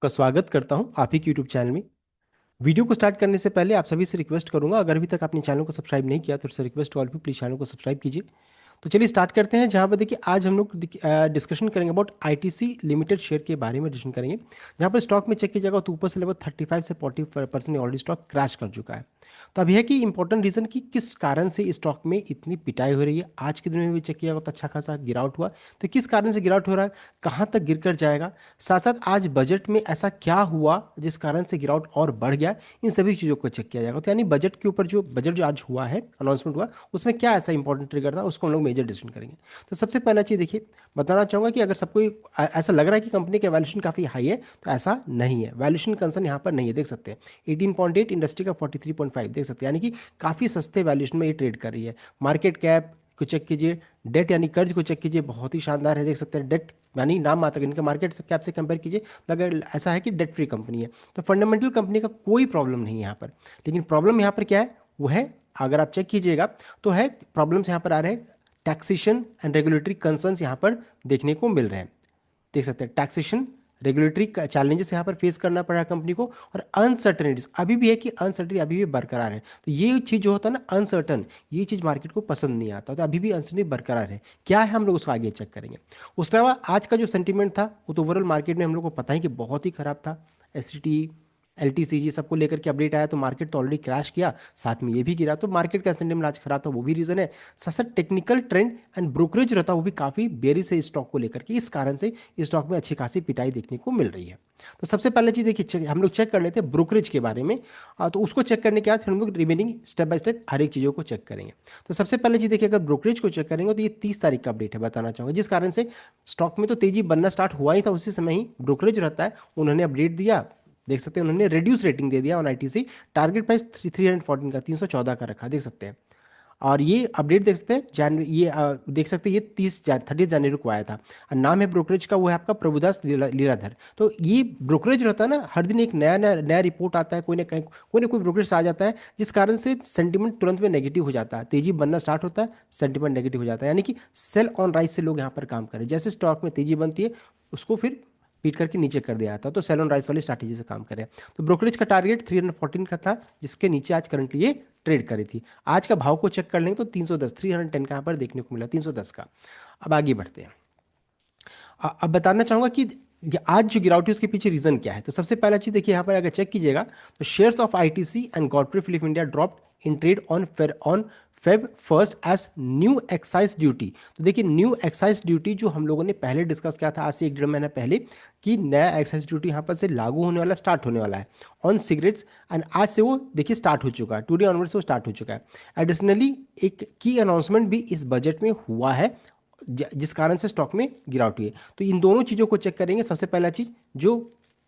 का स्वागत करता हूं आप ही के यूट्यूब चैनल में। वीडियो को स्टार्ट करने से पहले आप सभी से रिक्वेस्ट करूंगा, अगर अभी तक आपने चैनल को सब्सक्राइब नहीं किया तो उससे रिक्वेस्ट ऑल भी प्लीज चैनल को सब्सक्राइब कीजिए। तो चलिए स्टार्ट करते हैं। जहां पर देखिए आज हम लोग डिस्कशन करेंगे अबाउट आईटीसी लिमिटेड शेयर के बारे में डिस्कशन करेंगे। जहां पर स्टॉक में चेक किया जाएगा तो ऊपर से लगभग 35 से 40% ऑलरेडी स्टॉक क्रैश कर चुका है। तो अब यह है कि इंपॉर्टेंट रीजन कि किस कारण से इस स्टॉक में इतनी पिटाई हो रही है। आज के दिन में भी चेक किया जाएगा तो अच्छा खासा गिरावट हुआ। तो किस कारण से गिरावट हो रहा है, कहाँ तक गिर कर जाएगा, साथ साथ आज बजट में ऐसा क्या हुआ जिस कारण से गिरावट और बढ़ गया, इन सभी चीज़ों को चेक किया जाएगा। तो यानी बजट के ऊपर जो बजट जो आज हुआ है, अनाउंसमेंट हुआ, उसमें क्या ऐसा इंपॉर्टेंट ट्रिगर था, उसको हम लोग मेजर डिस्कशन करेंगे। तो सबसे पहला चीज़ देखिए, बताना चाहूँगा कि अगर सबको ऐसा लग रहा है कि कंपनी का वैल्यूएशन काफ़ी हाई है, तो ऐसा नहीं है। वैल्यूएशन कंसर्न यहाँ पर नहीं है, देख सकते हैं 18.8, इंडस्ट्री का 43.5 देख सकते हैं, यानी कि काफ़ी सस्ते वैल्यूएशन में ये ट्रेड कर रही है। मार्केट कैप को चेक कीजिए, डेट यानी कर्ज को चेक कीजिए, बहुत ही शानदार है, देख सकते हैं। डेट यानी नाम मात्र इनका मार्केट कैप से कंपेयर कीजिए तो अगर ऐसा है कि डेट फ्री कंपनी है, तो फंडामेंटल कंपनी का कोई प्रॉब्लम नहीं है यहाँ पर। लेकिन प्रॉब्लम यहाँ पर क्या है, वो है, अगर आप चेक कीजिएगा तो है प्रॉब्लम्स यहाँ पर आ रहे हैं, टैक्सेशन एंड रेगुलेटरी कंसर्न्स यहाँ पर देखने को मिल रहे हैं। देख सकते हैं टैक्सेशन, रेगुलेटरी चैलेंजेस यहाँ पर फेस करना पड़ रहा है कंपनी को, और अनसर्टनिटीज अभी भी है कि अनसर्टनिटी अभी भी बरकरार है। तो ये चीज़ जो होता है ना अनसर्टन, ये चीज़ मार्केट को पसंद नहीं आता, तो अभी भी अनसर्टनिटी बरकरार है। क्या है, हम लोग उसको आगे चेक करेंगे। उसके अलावा आज का जो सेंटीमेंट था वो तो ओवरऑल मार्केट में हम लोग को पता है कि बहुत ही खराब था। एसटी, एलटीसीजी सबको लेकर के अपडेट आया तो मार्केट तो ऑलरेडी क्रैश किया, साथ में ये भी गिरा, तो मार्केट का सेंटीमेंट आज खराब था, वो भी रीजन है। साथ साथ टेक्निकल ट्रेंड एंड ब्रोकरेज रहता वो भी काफी बेरिश है स्टॉक को लेकर के, इस कारण से इस स्टॉक में अच्छी खासी पिटाई देखने को मिल रही है। तो सबसे पहले चीज देखिए, हम लोग चेक कर लेते हैं ब्रोकरेज के बारे में। तो उसको चेक करने के बाद फिर हम लोग रिमेनिंग स्टेप बाय स्टेप हर एक चीजों को चेक करेंगे। तो सबसे पहले चीज देखिए, अगर ब्रोकरेज को चेक करेंगे तो ये 30 तारीख का अपडेट है, बताना चाहूंगा, जिस कारण से स्टॉक में तो तेजी बनना स्टार्ट हुआ ही था, उसी समय ही ब्रोकरेज रहता है, उन्होंने अपडेट दिया। देख सकते हैं उन्होंने रिड्यूस रेटिंग दे दिया ऑन आईटीसी। टारगेट प्राइस 314 का 314 का रखा, देख सकते हैं। और ये अपडेट देख सकते हैं ये देख सकते हैं ये 30 जनवरी को आया था। और नाम है ब्रोकरेज का, वो है आपका प्रभुदास लीलाधर। तो ये ब्रोकरेज रहता है ना, हर दिन एक नया नया नया रिपोर्ट आता है, कोई ना कोई ब्रोकरेज आ जाता है, जिस कारण से सेंटीमेंट तुरंत में नेगेटिव हो जाता है, तेजी बनना स्टार्ट होता है, सेंटीमेंट नेगेटिव हो जाता है, यानी कि सेल ऑन राइज से लोग यहाँ पर काम करें। जैसे स्टॉक में तेजी बनती है, उसको फिर पीट करके नीचे कर दिया जाता है, तो सेल ऑन राइज वाली स्ट्रैटेजी से काम करें। तो ब्रोकरेज का टारगेट 314 का था, जिसके नीचे आज करंटली ये ट्रेड करी थी। आज का भाव को चेक कर लेंगे तो 310, 310 का यहाँ पर देखने को मिला, 310 का। अब आगे बढ़ते हैं। अब बताना चाहूंगा कि आज जो गिरावट है उसके पीछे रीजन क्या है। तो सबसे पहला चीज देखिए, यहाँ पर अगर चेक कीजिएगा तो shares of ITC and corporate Philip India dropped in trade on Feb first as new excise duty. तो देखिए न्यू एक्साइज ड्यूटी जो हम लोगों ने पहले डिस्कस किया था आज से 1 डेढ़ महीना पहले, कि नया एक्साइज ड्यूटी यहाँ पर से लागू होने वाला, स्टार्ट होने वाला है ऑन सिगरेट्स, एंड आज से वो देखिए स्टार्ट हो चुका है, टुडे ऑनवर्ड से वो स्टार्ट हो चुका है। एडिशनली एक की अनाउंसमेंट भी इस बजट में हुआ है, जिस कारण से स्टॉक में गिरावट हुई है। तो इन दोनों चीज़ों को चेक करेंगे। सबसे पहला चीज़ जो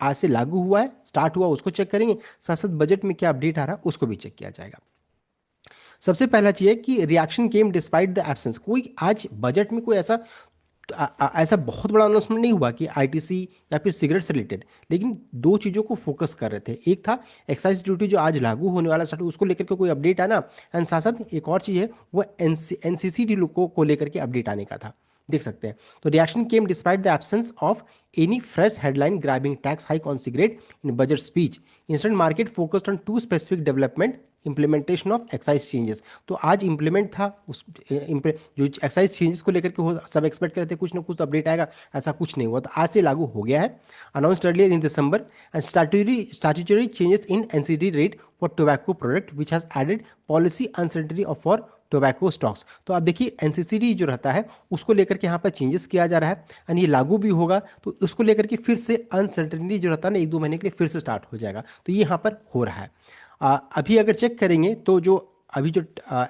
आज से लागू हुआ है, स्टार्ट हुआ, उसको चेक करेंगे, साथ साथ बजट में क्या अपडेट आ रहा है उसको भी चेक किया जाएगा। सबसे पहला चीज है कि reaction came despite the absence. कोई आज बजट में कोई ऐसा ऐसा बहुत बड़ा अनाउंसमेंट नहीं हुआ कि आईटीसी या फिर सिगरेट से रिलेटेड, लेकिन दो चीज़ों को फोकस कर रहे थे। एक था एक्साइज ड्यूटी जो आज लागू होने वाला स्टार्ट, उसको लेकर के कोई अपडेट आना, एंड साथ साथ एक और चीज़ है वो एनसीसीडी को लेकर के अपडेट आने का था, देख सकते हैं। तो reaction came despite the absence of any fresh headline grabbing tax hike on cigarette in budget speech. Instant market focused on two specific development, implementation of excise changes. तो आज इंप्लीमेंट था उस जो एक्साइज चेंजेस को लेकर के हो, सब एक्सपेक्ट करते थे कुछ ना कुछ अपडेट आएगा, ऐसा कुछ नहीं हुआ, तो आज से लागू हो गया है। Announced earlier in December, and statutory changes in NCD rate for tobacco product which has added policy uncertainty of for tobacco stocks. तो अब देखिए एनसीसीडी जो रहता है उसको लेकर के यहाँ पर चेंजेस किया जा रहा है, एंड ये लागू भी होगा, तो उसको लेकर के फिर से अनसर्टेनिटी जो रहता है ना, 1 2 महीने के लिए फिर से स्टार्ट हो जाएगा, तो ये यहाँ पर हो रहा है। अभी अगर चेक करेंगे तो जो अभी जो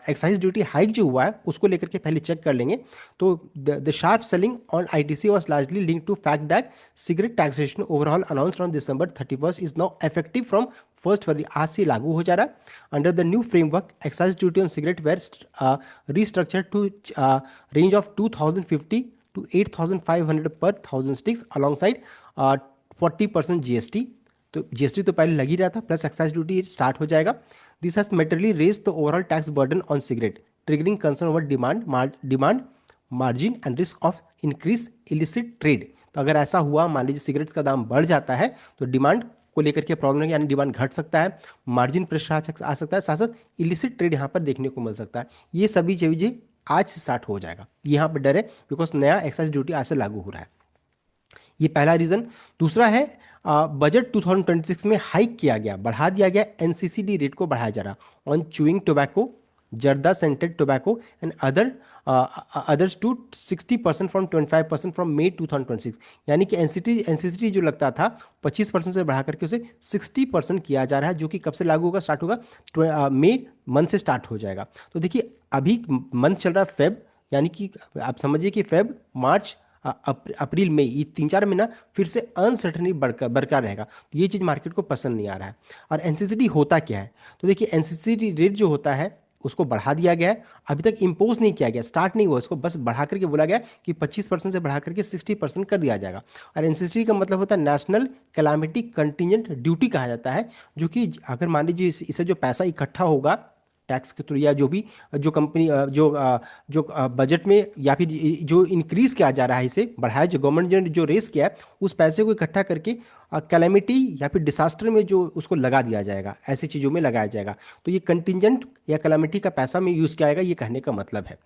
एक्साइज ड्यूटी हाइक जो हुआ है उसको लेकर के पहले चेक कर लेंगे। तो the sharp selling on ITC was largely link to fact that cigarette taxation overall announced on December 31 is now effective from 1 February, आज से लागू हो जा रहा है। Under the new framework excise duty on cigarette were restructure to range of 2050 to 8,500 per 1000 sticks alongside 40% GST. तो GST तो पहले लग ही रहा था, प्लस एक्साइज ड्यूटी स्टार्ट हो जाएगा। This has materially raise the overall tax burden on cigarette, triggering concern over demand margin and risk of increase illicit trade. तो अगर ऐसा हुआ, मान लीजिए सिगरेट्स का दाम बढ़ जाता है, तो डिमांड को लेकर के प्रॉब्लम है, यानी डिमांड घट सकता है, मार्जिन प्रेशर आ सकता है, साथ साथ इलिसिट ट्रेड यहाँ पर देखने को मिल सकता है। ये सभी चीजें आज से स्टार्ट हो जाएगा, यहाँ पर डर है, बिकॉज नया एक्साइज ड्यूटी आज से लागू हो रहा है। ये पहला रीजन। दूसरा है बजट 2026 में हाइक किया गया, बढ़ा दिया गया, एनसीसीडी रेट को बढ़ाया जा रहा on chewing tobacco, zarda scented tobacco and others to 60% फ्रॉम 25% फ्रॉम मई 2026। यानी कि एनसीसीडी जो लगता था 25% से बढ़ा करके उसे 60% किया जा रहा है, जो कि कब से लागू होगा, स्टार्ट होगा मई मंथ से स्टार्ट हो जाएगा। तो देखिए अभी मंथ चल रहा है फेब, यानी कि आप समझिए कि फेब, मार्च, अप्रैल मई, ये 3-4 महीना फिर से अनसर्टनिटी बरकरार रहेगा। तो ये चीज़ मार्केट को पसंद नहीं आ रहा है। और एनसीसीडी होता क्या है, तो देखिए एनसीसीडी रेट जो होता है उसको बढ़ा दिया गया है, अभी तक इंपोज नहीं किया गया, स्टार्ट नहीं हुआ, इसको बस बढ़ा करके बोला गया कि 25% से बढ़ा करके 60% कर दिया जाएगा। और एनसीसीडी का मतलब होता है नेशनल कैलामिटी कंटिजेंट ड्यूटी कहा जाता है, जो कि अगर मान लीजिए इसे जो पैसा इकट्ठा होगा टैक्स के थ्रू, या जो भी जो कंपनी जो बजट में, या फिर जो इंक्रीज किया जा रहा है, इसे बढ़ाया, जो गवर्नमेंट ने जो रेस किया है, उस पैसे को इकट्ठा करके कैलेमिटी या फिर डिसास्टर में जो उसको लगा दिया जाएगा, ऐसी चीज़ों में लगाया जाएगा। तो ये कंटिजेंट या कैलेमिटी का पैसा में यूज़ किया जाएगा, ये कहने का मतलब है।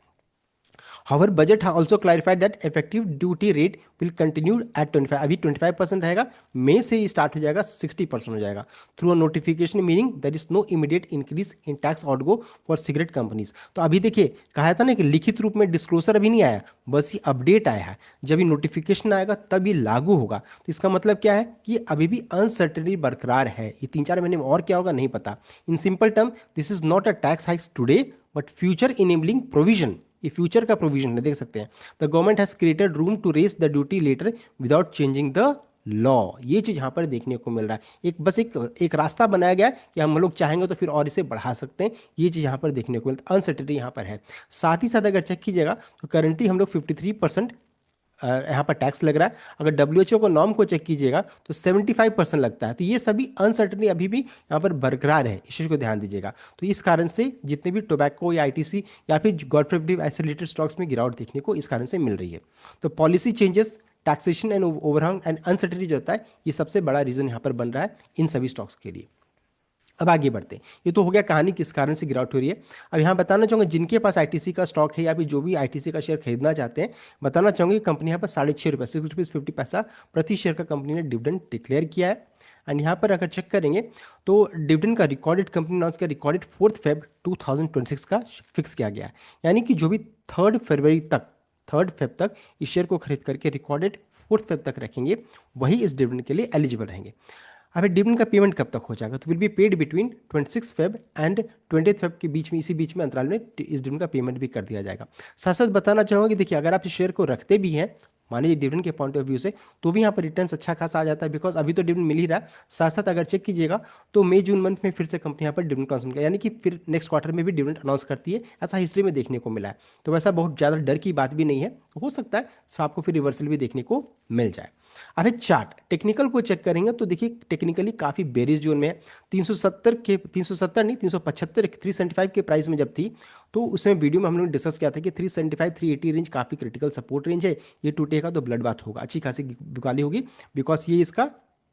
However, budget has also clarified that effective duty rate will continue at 25। अभी 25% रहेगा, मई से ही स्टार्ट हो जाएगा, 60% हो जाएगा through a notification, meaning there is no immediate increase in tax outgo for cigarette companies. तो अभी देखिए कहा था ना कि लिखित रूप में डिस्क्लोजर अभी नहीं आया, बस ये अपडेट आया है, जब ये नोटिफिकेशन आएगा तब ये लागू होगा। तो इसका मतलब क्या है कि अभी भी अनसर्टेनिटी बरकरार है, ये 3-4 महीने में और क्या होगा नहीं पता। In simple term, this is not a tax hikes today but future enabling provision. ये फ्यूचर का प्रोविजन है, देख सकते हैं। The government has created room to raise the duty later without changing the law. ये चीज यहां पर देखने को मिल रहा है, एक बस एक रास्ता बनाया गया है कि हम लोग चाहेंगे तो फिर और इसे बढ़ा सकते हैं। ये चीज यहां पर देखने को मिलता है, अनसर्टेनिटी यहां पर है। साथ ही साथ अगर चेक कीजिएगा तो करंटली हम लोग 53% यहाँ पर टैक्स लग रहा है। अगर डब्ल्यूएचओ को नॉर्म को चेक कीजिएगा तो 75% लगता है। तो ये सभी अनसर्टनिटी अभी भी यहाँ पर बरकरार है, इस चीज़ को ध्यान दीजिएगा। तो इस कारण से जितने भी टोबैको या आईटीसी या फिर गॉड प्रिवेंटिव ऐसे रिलेटेड स्टॉक्स में गिरावट देखने को इस कारण से मिल रही है। तो policy changes, taxation and overhang and uncertainty जो होता है, ये सबसे बड़ा रीजन यहाँ पर बन रहा है इन सभी स्टॉक्स के लिए। अब आगे बढ़ते हैं, ये तो हो गया कहानी किस कारण से गिरावट हो रही है। अब यहाँ बताना चाहूँगा जिनके पास आईटीसी का स्टॉक है या फिर जो भी आईटीसी का शेयर खरीदना चाहते हैं, बताना चाहूँगी कंपनी यहाँ पर 6.5 रुपये, 6 रुपीज़ 50 प्रति शेयर का कंपनी ने डिविडेंड डिक्लेयर किया है। एंड यहाँ पर अगर चेक करेंगे तो डिविडेंड का रिकॉर्डेड, कंपनी अनाउंस का रिकॉर्डेड 4 फेब 2026 का फिक्स किया गया है। यानी कि जो भी 3 फरवरी तक, 3 फेब तक इस शेयर को खरीद करके रिकॉर्डेड 4 फेब तक रखेंगे, वही इस डिविडेंड के लिए एलिजिबल रहेंगे। अब डिविडेंड का पेमेंट कब तक हो जाएगा, तो will be paid between 26 Feb and 20 Feb के बीच में, इसी बीच में अंतराल में इस डिविडेंड का पेमेंट भी कर दिया जाएगा। साथ साथ बताना चाहूँगा कि देखिए अगर आप इस शेयर को रखते भी हैं, मान लीजिए डिविडेंड के पॉइंट ऑफ व्यू से, तो भी यहाँ पर रिटर्न अच्छा खासा आ जाता है, बिकॉज अभी तो डिविडेंड मिल ही रहा है। साथ साथ अगर चेक कीजिएगा तो मई जून मंथ में फिर से कंपनी यहाँ पर डिविडेंड अनाउंस किया, यानी कि फिर नेक्स्ट क्वार्टर में भी डिविडेंड अनाउंस करती है, ऐसा हिस्ट्री में देखने को मिला है। तो वैसा बहुत ज़्यादा डर की बात भी नहीं है, हो सकता है आपको फिर रिवर्सल भी देखने को मिल जाए। अब चार्ट टेक्निकल को चेक करेंगे तो देखिए टेक्निकली काफ़ी बेरिश जोन में है। 370 नहीं, 375, 375 के प्राइस में जब थी तो उसमें वीडियो में हम लोग ने डिस्कस किया था कि 375 380 रेंज काफ़ी क्रिटिकल सपोर्ट रेंज है। ये टूटेगा तो ब्लड बात होगा, अच्छी खासी बिकवाली होगी, बिकॉज ये इसका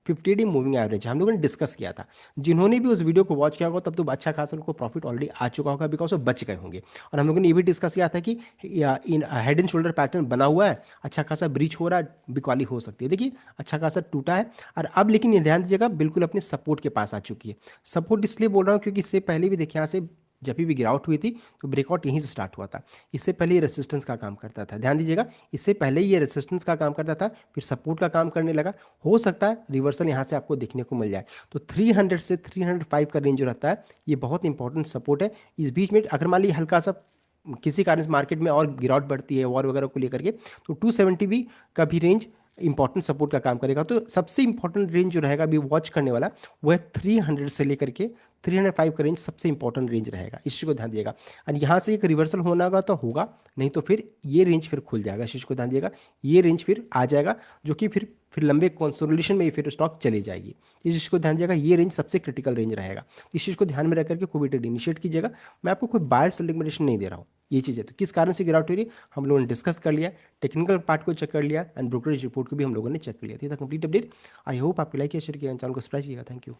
50 डे मूविंग एवरेज हम लोगों ने डिस्कस किया था। जिन्होंने भी उस वीडियो को वॉच किया होगा तब तो अच्छा खासा उनको प्रॉफिट ऑलरेडी आ चुका होगा, बिकॉज वो बच गए होंगे। और हम लोगों ने ये भी डिस्कस किया था कि in head and shoulder pattern बना हुआ है, अच्छा खासा ब्रीच हो रहा है, बिकवाली हो सकती है। देखिए अच्छा खासा टूटा है, और अब लेकिन ये ध्यान दीजिएगा बिल्कुल अपने सपोर्ट के पास आ चुकी है। सपोर्ट इसलिए बोल रहा हूँ क्योंकि इससे पहले भी देखिए यहाँ से जब भी गिरावट हुई थी तो ब्रेकआउट यहीं से स्टार्ट हुआ था। इससे पहले ये रेसिस्टेंस का काम करता था, ध्यान दीजिएगा, इससे पहले ये रेसिस्टेंस का काम करता था, फिर सपोर्ट का काम करने लगा। हो सकता है रिवर्सल यहाँ से आपको देखने को मिल जाए। तो 300 से 305 का रेंज जो रहता है ये बहुत इंपॉर्टेंट सपोर्ट है। इस बीच में अगर मान लीजिए हल्का सा किसी कारण से मार्केट में और गिरावट बढ़ती है वॉर वगैरह को लेकर के, तो 270 भी का भी रेंज इंपॉर्टेंट सपोर्ट का काम करेगा। तो सबसे इंपॉर्टेंट रेंज जो रहेगा अभी वॉच करने वाला वो है 300 से लेकर के 305 का रेंज सबसे इंपॉर्टेंट रेंज रहेगा, इस चीज़ को ध्यान दिएगा। और यहाँ से एक रिवर्सल होना होगा तो होगा, नहीं तो फिर ये रेंज फिर खुल जाएगा, इस चीज़ को ध्यान दिएगा। ये रेंज फिर आ जाएगा जो कि फिर फिर लंबे कंसोलिडेशन में फिर स्टॉक चली जाएगी। इस चीज़ को ध्यान दीजिएगा, ये रेंज सबसे क्रिटिकल रेंज रहेगा। इस चीज़ को ध्यान में रख करके कोई भी ट्रेड इनिशिएट कीजिएगा। मैं आपको कोई बायर सेल रिकमेंडेशन नहीं दे रहा हूँ। ये चीज़ है तो किस कारण से गिरावट हो रही है हम लोगों ने डिस्कस कर लिया, टेक्निकल पार्ट को चेक कर लिया एंड ब्रोकरेज रिपोर्ट को भी हम लोगों ने चेक कर लिया। थी कंप्लीट अपडेट। आई होप आपको लाइक या शेयर किया, चैनल को सब्सक्राइब किया। Thank you.